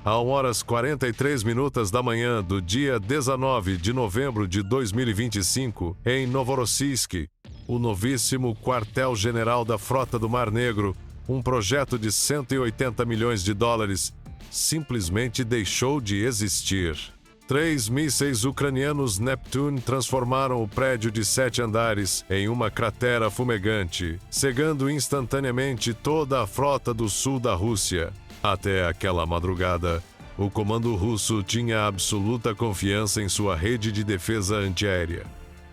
A 1h43 da manhã do dia 19 de novembro de 2025, em Novorossiysk, o novíssimo quartel-general da Frota do Mar Negro, um projeto de 180 milhões de dólares, simplesmente deixou de existir. 3 mísseis ucranianos Neptune transformaram o prédio de 7 andares em uma cratera fumegante, cegando instantaneamente toda a frota do sul da Rússia. Até aquela madrugada, o comando russo tinha absoluta confiança em sua rede de defesa antiaérea.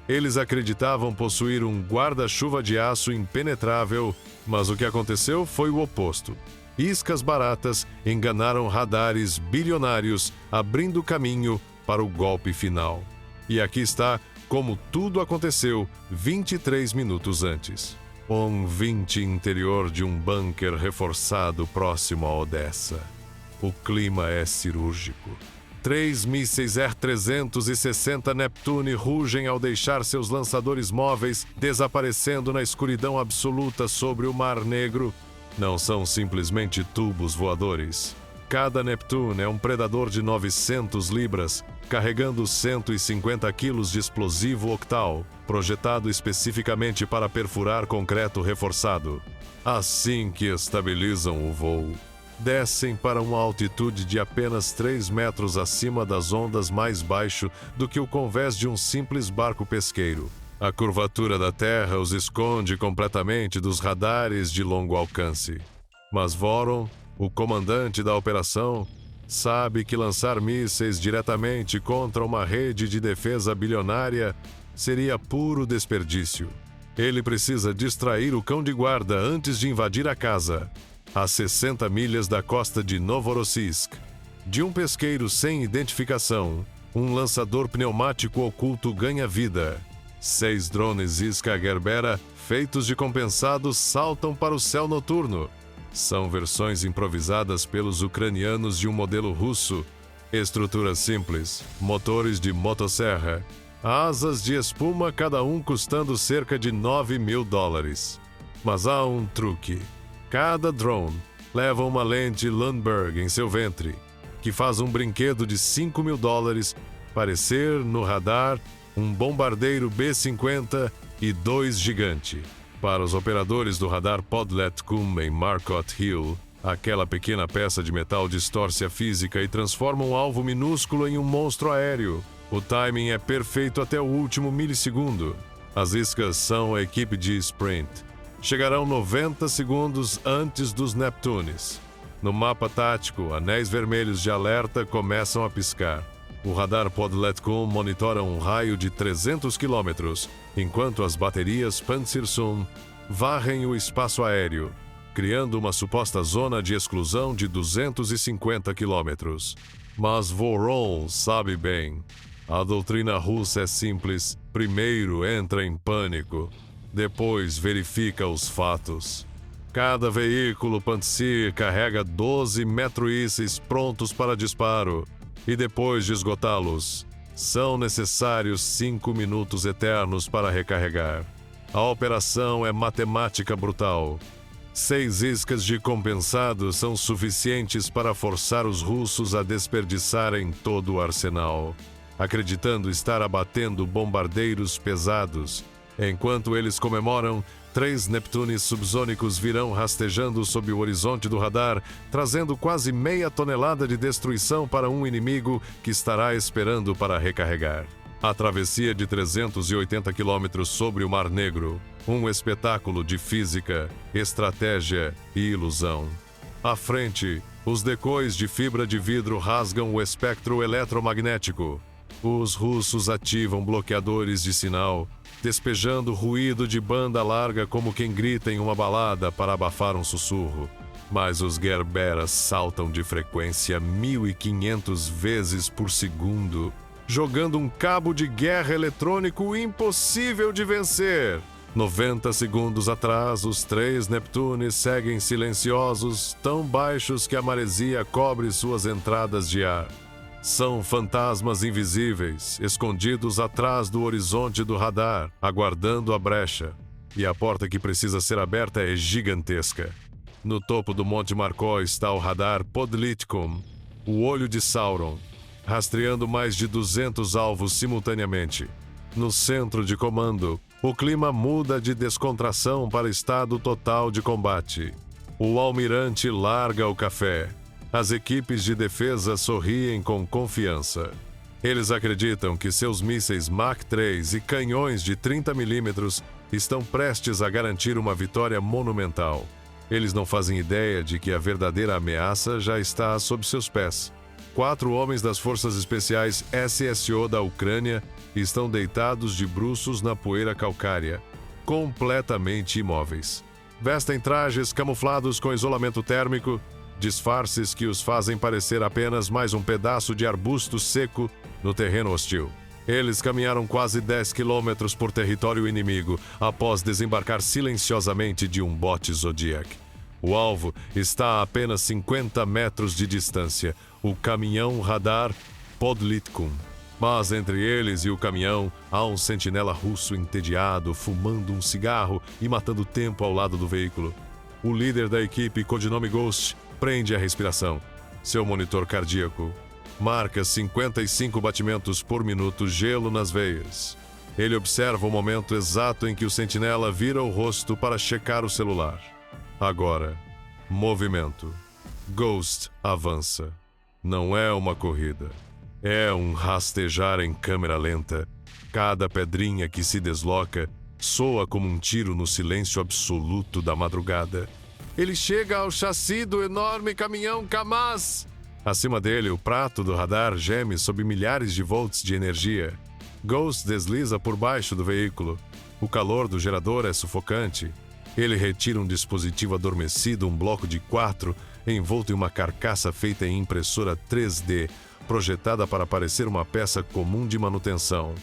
Eles acreditavam possuir um guarda-chuva de aço impenetrável, mas o que aconteceu foi o oposto. Iscas baratas enganaram radares bilionários, abrindo caminho para o golpe final. E aqui está como tudo aconteceu 23 minutos antes. Um 20 interior de um bunker reforçado próximo a Odessa. O clima é cirúrgico. 3 mísseis R-360 Neptune rugem ao deixar seus lançadores móveis desaparecendo na escuridão absoluta sobre o Mar Negro. Não são simplesmente tubos voadores. Cada Neptune é um predador de 900 libras, carregando 150 quilos de explosivo octal, projetado especificamente para perfurar concreto reforçado. Assim que estabilizam o voo, descem para uma altitude de apenas 3 metros acima das ondas, mais baixo do que o convés de um simples barco pesqueiro. A curvatura da Terra os esconde completamente dos radares de longo alcance. Mas Voron, o comandante da operação, sabe que lançar mísseis diretamente contra uma rede de defesa bilionária seria puro desperdício. Ele precisa distrair o cão de guarda antes de invadir a casa, a 60 milhas da costa de Novorossiysk. De um pesqueiro sem identificação, um lançador pneumático oculto ganha vida. 6 drones Iska Gerbera, feitos de compensados, saltam para o céu noturno. São versões improvisadas pelos ucranianos de um modelo russo. Estrutura simples, motores de motosserra, asas de espuma, cada um custando cerca de 9 mil dólares. Mas há um truque. Cada drone leva uma lente Lundberg em seu ventre, que faz um brinquedo de 5 mil dólares parecer, no radar, um bombardeiro B-50 e 2 gigante. Para os operadores do radar Podletcom em Marcotte Hill, aquela pequena peça de metal distorce a física e transforma um alvo minúsculo em um monstro aéreo. O timing é perfeito até o último milissegundo. As iscas são a equipe de sprint. Chegarão 90 segundos antes dos Neptunes. No mapa tático, anéis vermelhos de alerta começam a piscar. O radar Podletcom monitora um raio de 300 quilômetros, enquanto as baterias Panzerson varrem o espaço aéreo, criando uma suposta zona de exclusão de 250 quilômetros. Mas Voron sabe bem. A doutrina russa é simples. Primeiro entra em pânico, depois verifica os fatos. Cada veículo Pantsir carrega 12 metroísseis prontos para disparo. E depois de esgotá-los, são necessários 5 minutos eternos para recarregar. A operação é matemática brutal. 6 iscas de compensado são suficientes para forçar os russos a desperdiçarem todo o arsenal, acreditando estar abatendo bombardeiros pesados. Enquanto eles comemoram, 3 Neptunes subsônicos virão rastejando sob o horizonte do radar, trazendo quase meia tonelada de destruição para um inimigo que estará esperando para recarregar. A travessia de 380 quilômetros sobre o Mar Negro, um espetáculo de física, estratégia e ilusão. À frente, os decoys de fibra de vidro rasgam o espectro eletromagnético. Os russos ativam bloqueadores de sinal, despejando ruído de banda larga como quem grita em uma balada para abafar um sussurro. Mas os Gerberas saltam de frequência 1.500 vezes por segundo, jogando um cabo de guerra eletrônico impossível de vencer. 90 segundos atrás, os 3 Neptunes seguem silenciosos, tão baixos que a maresia cobre suas entradas de ar. São fantasmas invisíveis, escondidos atrás do horizonte do radar, aguardando a brecha. E a porta que precisa ser aberta é gigantesca. No topo do Monte Markó está o radar Podletcom, o olho de Sauron, rastreando mais de 200 alvos simultaneamente. No centro de comando, o clima muda de descontração para estado total de combate. O almirante larga o café. As equipes de defesa sorriem com confiança. Eles acreditam que seus mísseis Mach 3 e canhões de 30 mm estão prestes a garantir uma vitória monumental. Eles não fazem ideia de que a verdadeira ameaça já está sob seus pés. 4 homens das Forças Especiais SSO da Ucrânia estão deitados de bruços na poeira calcária, completamente imóveis. Vestem trajes camuflados com isolamento térmico, disfarces que os fazem parecer apenas mais um pedaço de arbusto seco no terreno hostil. Eles caminharam quase 10 quilômetros por território inimigo após desembarcar silenciosamente de um bote Zodiac. O alvo está a apenas 50 metros de distância, o caminhão radar Podlitkum. Mas entre eles e o caminhão há um sentinela russo entediado, fumando um cigarro e matando tempo ao lado do veículo. O líder da equipe, codinome Ghost, prende a respiração. Seu monitor cardíaco marca 55 batimentos por minuto, gelo nas veias. Ele observa o momento exato em que o sentinela vira o rosto para checar o celular. Agora, movimento. Ghost avança. Não é uma corrida. É um rastejar em câmera lenta. Cada pedrinha que se desloca soa como um tiro no silêncio absoluto da madrugada. Ele chega ao chassi do enorme caminhão Kamaz. Acima dele, o prato do radar geme sob milhares de volts de energia. Ghost desliza por baixo do veículo. O calor do gerador é sufocante. Ele retira um dispositivo adormecido, um bloco de 4, envolto em uma carcaça feita em impressora 3D, projetada para parecer uma peça comum de manutenção.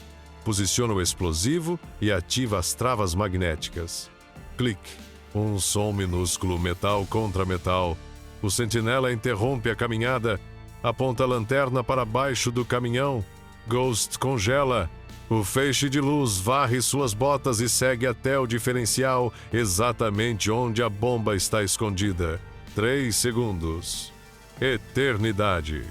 Posiciona o explosivo e ativa as travas magnéticas. Clique. Um som minúsculo, metal contra metal. O sentinela interrompe a caminhada, aponta a lanterna para baixo do caminhão. Ghost congela. O feixe de luz varre suas botas e segue até o diferencial, exatamente onde a bomba está escondida. 3 segundos. Eternidade.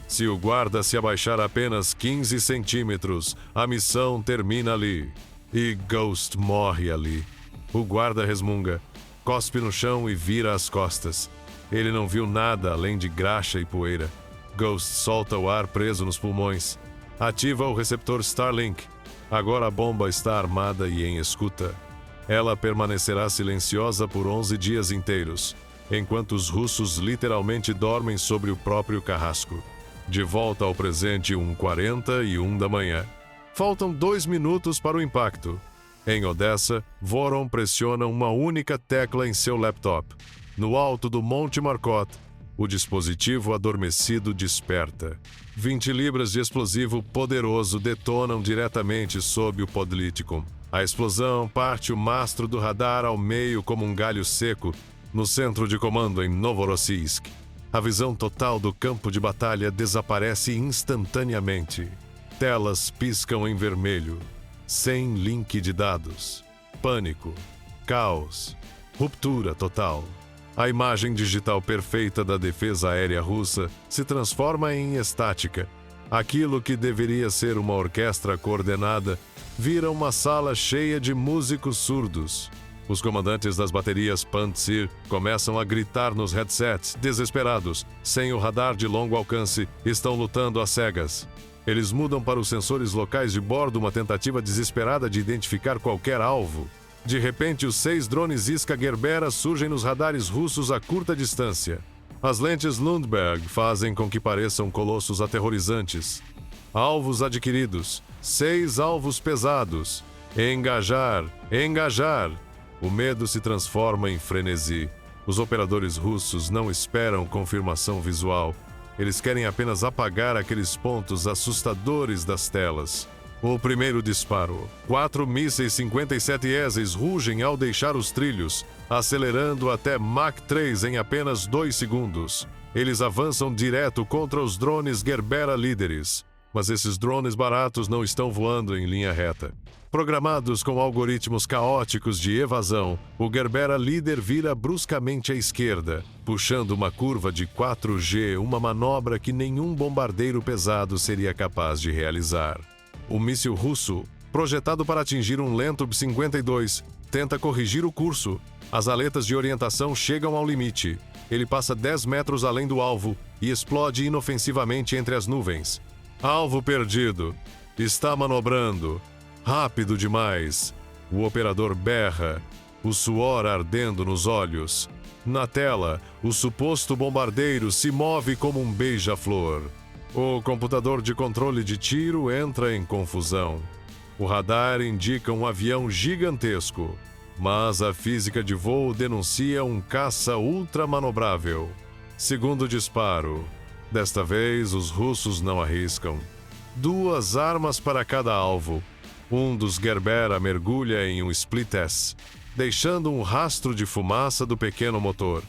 Se o guarda se abaixar apenas 15 centímetros, a missão termina ali. E Ghost morre ali. O guarda resmunga, cospe no chão e vira as costas. Ele não viu nada além de graxa e poeira. Ghost solta o ar preso nos pulmões. Ativa o receptor Starlink. Agora a bomba está armada e em escuta. Ela permanecerá silenciosa por 11 dias inteiros, enquanto os russos literalmente dormem sobre o próprio carrasco. De volta ao presente, 1:41 da manhã. Faltam 2 minutos para o impacto. Em Odessa, Voron pressiona uma única tecla em seu laptop. No alto do Monte Marcotte, o dispositivo adormecido desperta. 20 libras de explosivo poderoso detonam diretamente sob o Podlitkum. A explosão parte o mastro do radar ao meio como um galho seco, no centro de comando em Novorossiysk. A visão total do campo de batalha desaparece instantaneamente. Telas piscam em vermelho. Sem link de dados. Pânico. Caos. Ruptura total. A imagem digital perfeita da defesa aérea russa se transforma em estática. Aquilo que deveria ser uma orquestra coordenada vira uma sala cheia de músicos surdos. Os comandantes das baterias Pantsir começam a gritar nos headsets, desesperados. Sem o radar de longo alcance, estão lutando às cegas. Eles mudam para os sensores locais de bordo uma tentativa desesperada de identificar qualquer alvo. De repente, os 6 drones Iska Gerbera surgem nos radares russos a curta distância. As lentes Lundberg fazem com que pareçam colossos aterrorizantes. Alvos adquiridos. 6 alvos pesados. Engajar! Engajar! O medo se transforma em frenesi. Os operadores russos não esperam confirmação visual. Eles querem apenas apagar aqueles pontos assustadores das telas. O primeiro disparo. 4 mísseis 57 ESES rugem ao deixar os trilhos, acelerando até Mach 3 em apenas 2 segundos. Eles avançam direto contra os drones Gerbera líderes. Mas esses drones baratos não estão voando em linha reta. Programados com algoritmos caóticos de evasão, o Gerbera líder vira bruscamente à esquerda, puxando uma curva de 4G, uma manobra que nenhum bombardeiro pesado seria capaz de realizar. O míssil russo, projetado para atingir um lento B-52, tenta corrigir o curso. As aletas de orientação chegam ao limite. Ele passa 10 metros além do alvo e explode inofensivamente entre as nuvens. Alvo perdido. Está manobrando. Rápido demais. O operador berra, o suor ardendo nos olhos. Na tela, o suposto bombardeiro se move como um beija-flor. O computador de controle de tiro entra em confusão. O radar indica um avião gigantesco, mas a física de voo denuncia um caça ultramanobrável. Segundo disparo. Desta vez, os russos não arriscam. 2 armas para cada alvo. Um dos Gerbera mergulha em um Split-S, deixando um rastro de fumaça do pequeno motor.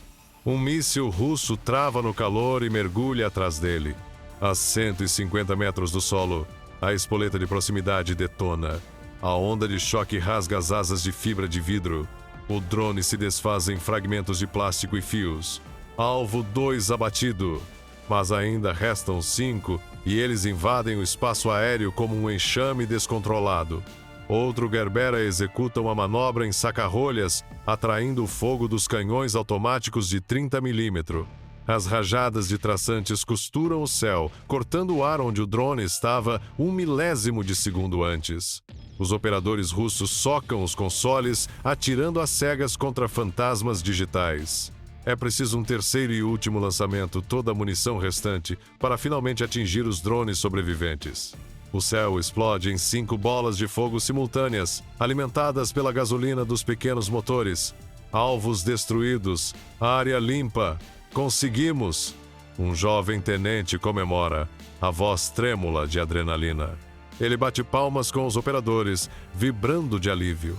Um míssil russo trava no calor e mergulha atrás dele. A 150 metros do solo, a espoleta de proximidade detona. A onda de choque rasga as asas de fibra de vidro. O drone se desfaz em fragmentos de plástico e fios. Alvo 2 abatido. Mas ainda restam 5 e eles invadem o espaço aéreo como um enxame descontrolado. Outro Gerbera executa uma manobra em saca-rolhas, atraindo o fogo dos canhões automáticos de 30 mm. As rajadas de traçantes costuram o céu, cortando o ar onde o drone estava 1 milésimo de segundo antes. Os operadores russos socam os consoles, atirando às cegas contra fantasmas digitais. É preciso um terceiro e último lançamento, toda a munição restante, para finalmente atingir os drones sobreviventes. O céu explode em 5 bolas de fogo simultâneas, alimentadas pela gasolina dos pequenos motores. Alvos destruídos, área limpa. Conseguimos! Um jovem tenente comemora, a voz trêmula de adrenalina. Ele bate palmas com os operadores, vibrando de alívio.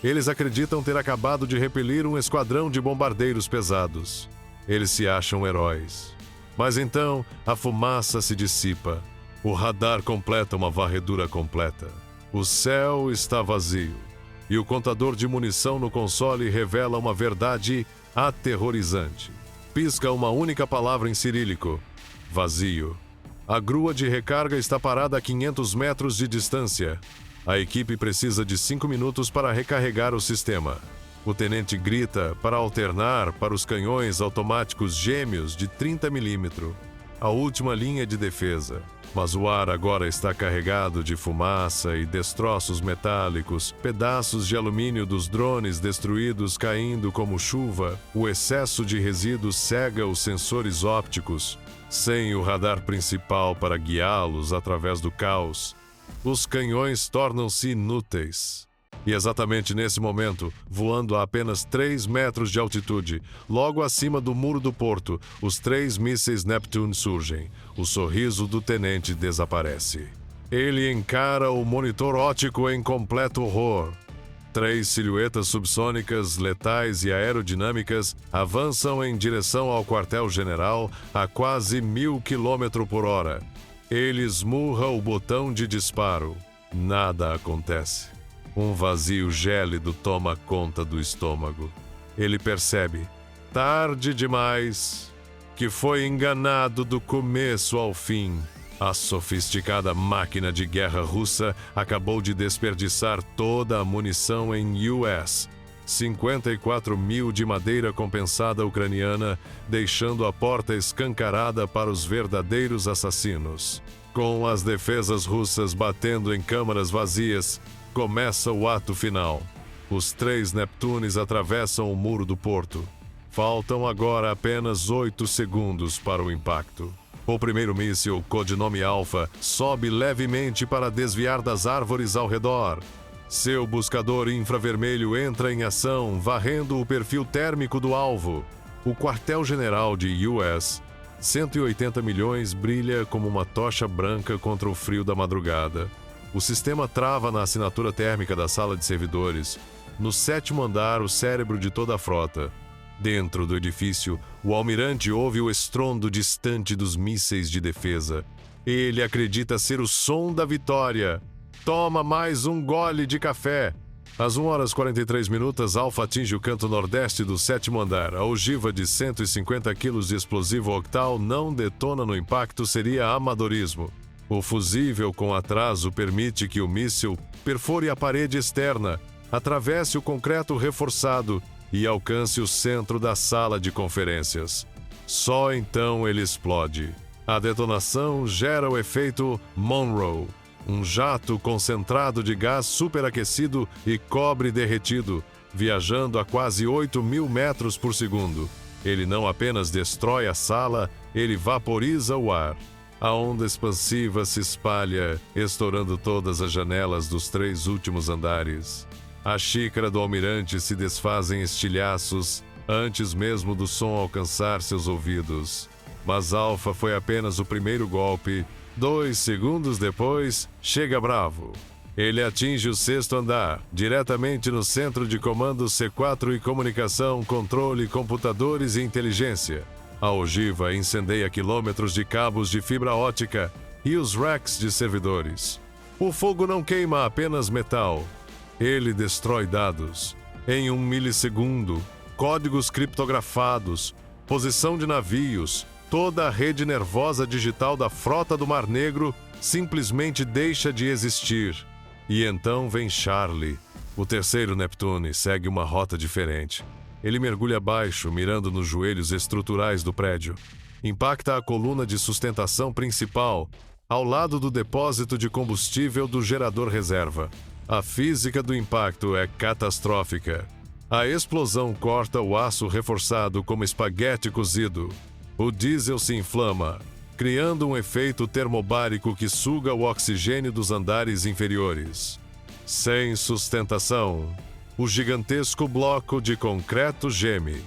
Eles acreditam ter acabado de repelir um esquadrão de bombardeiros pesados. Eles se acham heróis. Mas então, a fumaça se dissipa. O radar completa uma varredura completa. O céu está vazio. E o contador de munição no console revela uma verdade aterrorizante. Pisca uma única palavra em cirílico: vazio. A grua de recarga está parada a 500 metros de distância. A equipe precisa de 5 minutos para recarregar o sistema. O tenente grita para alternar para os canhões automáticos gêmeos de 30 mm, a última linha de defesa. Mas o ar agora está carregado de fumaça e destroços metálicos, pedaços de alumínio dos drones destruídos caindo como chuva. O excesso de resíduos cega os sensores ópticos, sem o radar principal para guiá-los através do caos. Os canhões tornam-se inúteis. E exatamente nesse momento, voando a apenas 3 metros de altitude, logo acima do muro do porto, os 3 mísseis Neptune surgem. O sorriso do tenente desaparece. Ele encara o monitor óptico em completo horror. 3 silhuetas subsônicas, letais e aerodinâmicas avançam em direção ao quartel-general a quase 1000 km/h. Ele esmurra o botão de disparo. Nada acontece. Um vazio gélido toma conta do estômago. Ele percebe, tarde demais, que foi enganado do começo ao fim. A sofisticada máquina de guerra russa acabou de desperdiçar toda a munição em US. 54 mil de madeira compensada ucraniana, deixando a porta escancarada para os verdadeiros assassinos. Com as defesas russas batendo em câmaras vazias, começa o ato final. Os 3 Neptunes atravessam o muro do porto. Faltam agora apenas 8 segundos para o impacto. O primeiro míssil, codinome Alpha, sobe levemente para desviar das árvores ao redor. Seu buscador infravermelho entra em ação, varrendo o perfil térmico do alvo. O quartel-general de US, 180 milhões, brilha como uma tocha branca contra o frio da madrugada. O sistema trava na assinatura térmica da sala de servidores. No 7º andar, o cérebro de toda a frota. Dentro do edifício, o almirante ouve o estrondo distante dos mísseis de defesa. Ele acredita ser o som da vitória. Toma mais um gole de café. Às 1h43, Alpha atinge o canto nordeste do 7º andar. A ogiva de 150 kg de explosivo octal não detona no impacto, seria amadorismo. O fusível com atraso permite que o míssil perfure a parede externa, atravesse o concreto reforçado e alcance o centro da sala de conferências. Só então ele explode. A detonação gera o efeito Monroe, um jato concentrado de gás superaquecido e cobre derretido, viajando a quase 8.000 metros por segundo. Ele não apenas destrói a sala, ele vaporiza o ar. A onda expansiva se espalha, estourando todas as janelas dos 3 últimos andares. A xícara do almirante se desfaz em estilhaços antes mesmo do som alcançar seus ouvidos. Mas Alpha foi apenas o primeiro golpe. 2 segundos depois, chega Bravo. Ele atinge o 6º andar, diretamente no centro de comando C4 e comunicação, controle, computadores e inteligência. A ogiva incendeia quilômetros de cabos de fibra óptica e os racks de servidores. O fogo não queima apenas metal. Ele destrói dados. Em 1 milissegundo, códigos criptografados, posição de navios, toda a rede nervosa digital da frota do Mar Negro simplesmente deixa de existir. E então vem Charlie. O 3º Neptune segue uma rota diferente. Ele mergulha abaixo, mirando nos joelhos estruturais do prédio. Impacta a coluna de sustentação principal, ao lado do depósito de combustível do gerador reserva. A física do impacto é catastrófica. A explosão corta o aço reforçado como espaguete cozido. O diesel se inflama, criando um efeito termobárico que suga o oxigênio dos andares inferiores. Sem sustentação, o gigantesco bloco de concreto geme.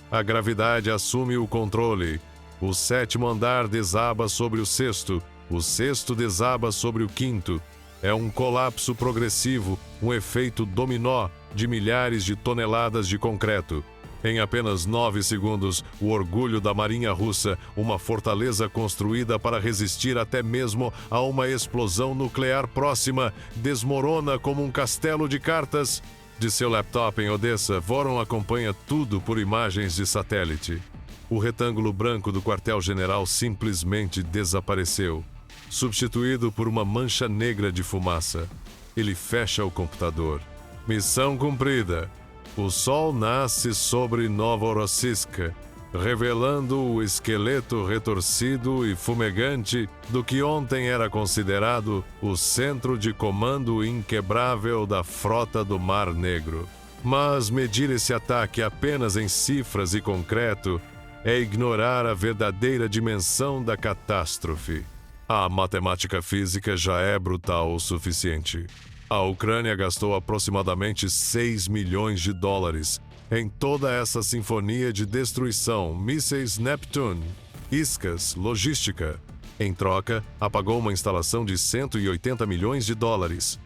A gravidade assume o controle. O 7º andar desaba sobre o 6º. O 6º desaba sobre o 5º. É um colapso progressivo, um efeito dominó de milhares de toneladas de concreto. Em apenas 9 segundos, o orgulho da Marinha Russa, uma fortaleza construída para resistir até mesmo a uma explosão nuclear próxima, desmorona como um castelo de cartas. De seu laptop em Odessa, Voron acompanha tudo por imagens de satélite. O retângulo branco do quartel-general simplesmente desapareceu, substituído por uma mancha negra de fumaça. Ele fecha o computador. Missão cumprida. O sol nasce sobre Novorossiysk, revelando o esqueleto retorcido e fumegante do que ontem era considerado o centro de comando inquebrável da frota do Mar Negro. Mas medir esse ataque apenas em cifras e concreto é ignorar a verdadeira dimensão da catástrofe. A matemática física já é brutal o suficiente. A Ucrânia gastou aproximadamente $6 milhões em toda essa sinfonia de destruição, mísseis Neptune, iscas, logística. Em troca, apagou uma instalação de $180 milhões,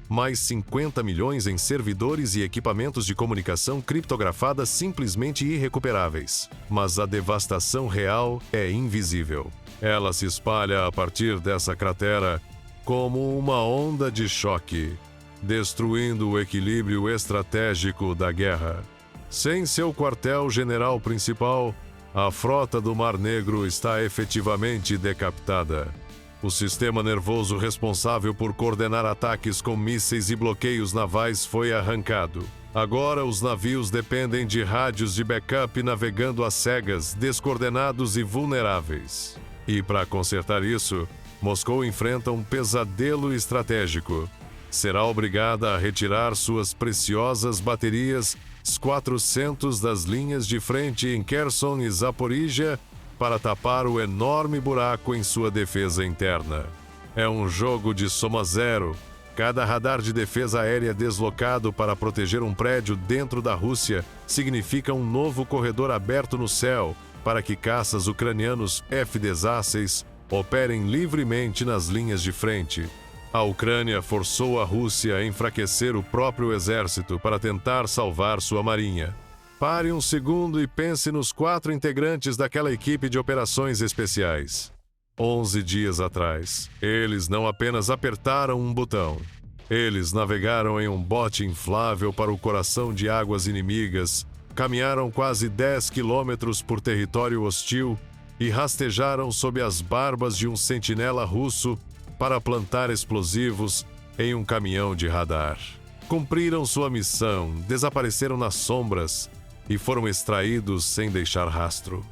mais 50 milhões em servidores e equipamentos de comunicação criptografada simplesmente irrecuperáveis. Mas a devastação real é invisível. Ela se espalha a partir dessa cratera como uma onda de choque, destruindo o equilíbrio estratégico da guerra. Sem seu quartel-general principal, a frota do Mar Negro está efetivamente decapitada. O sistema nervoso responsável por coordenar ataques com mísseis e bloqueios navais foi arrancado. Agora os navios dependem de rádios de backup navegando às cegas, descoordenados e vulneráveis. E para consertar isso, Moscou enfrenta um pesadelo estratégico. Será obrigada a retirar suas preciosas baterias S-400 das linhas de frente em Kherson e Zaporizhia para tapar o enorme buraco em sua defesa interna. É um jogo de soma zero. Cada radar de defesa aérea deslocado para proteger um prédio dentro da Rússia significa um novo corredor aberto no céu para que caças ucranianos F-16 operem livremente nas linhas de frente. A Ucrânia forçou a Rússia a enfraquecer o próprio exército para tentar salvar sua marinha. Pare um segundo e pense nos 4 integrantes daquela equipe de operações especiais. 11 dias atrás, eles não apenas apertaram um botão. Eles navegaram em um bote inflável para o coração de águas inimigas, caminharam quase 10 quilômetros por território hostil e rastejaram sob as barbas de um sentinela russo para plantar explosivos em um caminhão de radar. Cumpriram sua missão, desapareceram nas sombras e foram extraídos sem deixar rastro.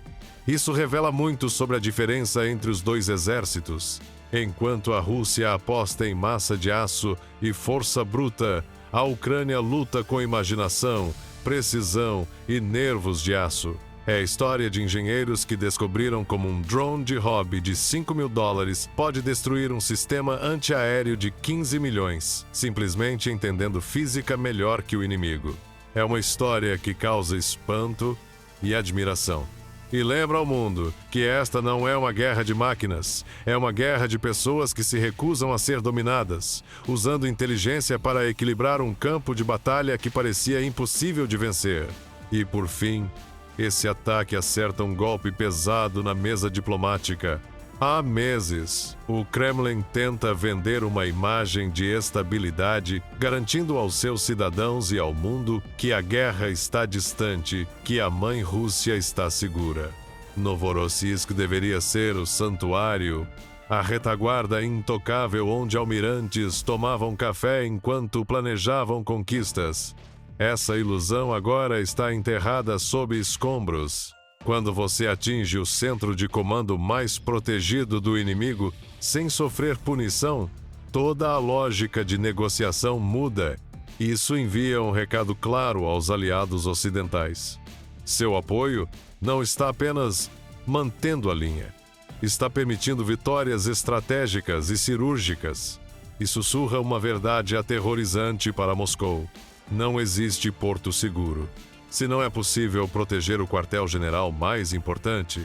Isso revela muito sobre a diferença entre os dois exércitos. Enquanto a Rússia aposta em massa de aço e força bruta, a Ucrânia luta com imaginação, precisão e nervos de aço. É a história de engenheiros que descobriram como um drone de hobby de $5.000 pode destruir um sistema antiaéreo de 15 milhões, simplesmente entendendo física melhor que o inimigo. É uma história que causa espanto e admiração. E lembra ao mundo que esta não é uma guerra de máquinas, é uma guerra de pessoas que se recusam a ser dominadas, usando inteligência para equilibrar um campo de batalha que parecia impossível de vencer. E, por fim, esse ataque acerta um golpe pesado na mesa diplomática. Há meses, o Kremlin tenta vender uma imagem de estabilidade, garantindo aos seus cidadãos e ao mundo que a guerra está distante, que a mãe Rússia está segura. Novorossiysk deveria ser o santuário, a retaguarda intocável onde almirantes tomavam café enquanto planejavam conquistas. Essa ilusão agora está enterrada sob escombros. Quando você atinge o centro de comando mais protegido do inimigo, sem sofrer punição, toda a lógica de negociação muda. Isso envia um recado claro aos aliados ocidentais. Seu apoio não está apenas mantendo a linha, está permitindo vitórias estratégicas e cirúrgicas. E sussurra uma verdade aterrorizante para Moscou. Não existe porto seguro. Se não é possível proteger o quartel-general mais importante,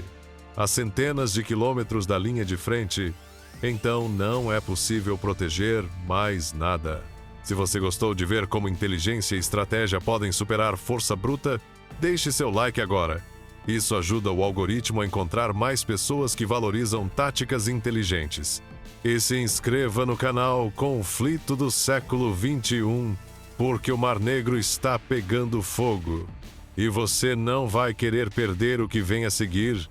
a centenas de quilômetros da linha de frente, então não é possível proteger mais nada. Se você gostou de ver como inteligência e estratégia podem superar força bruta, deixe seu like agora. Isso ajuda o algoritmo a encontrar mais pessoas que valorizam táticas inteligentes. E se inscreva no canal Conflito do Século XXI, porque o Mar Negro está pegando fogo. E você não vai querer perder o que vem a seguir.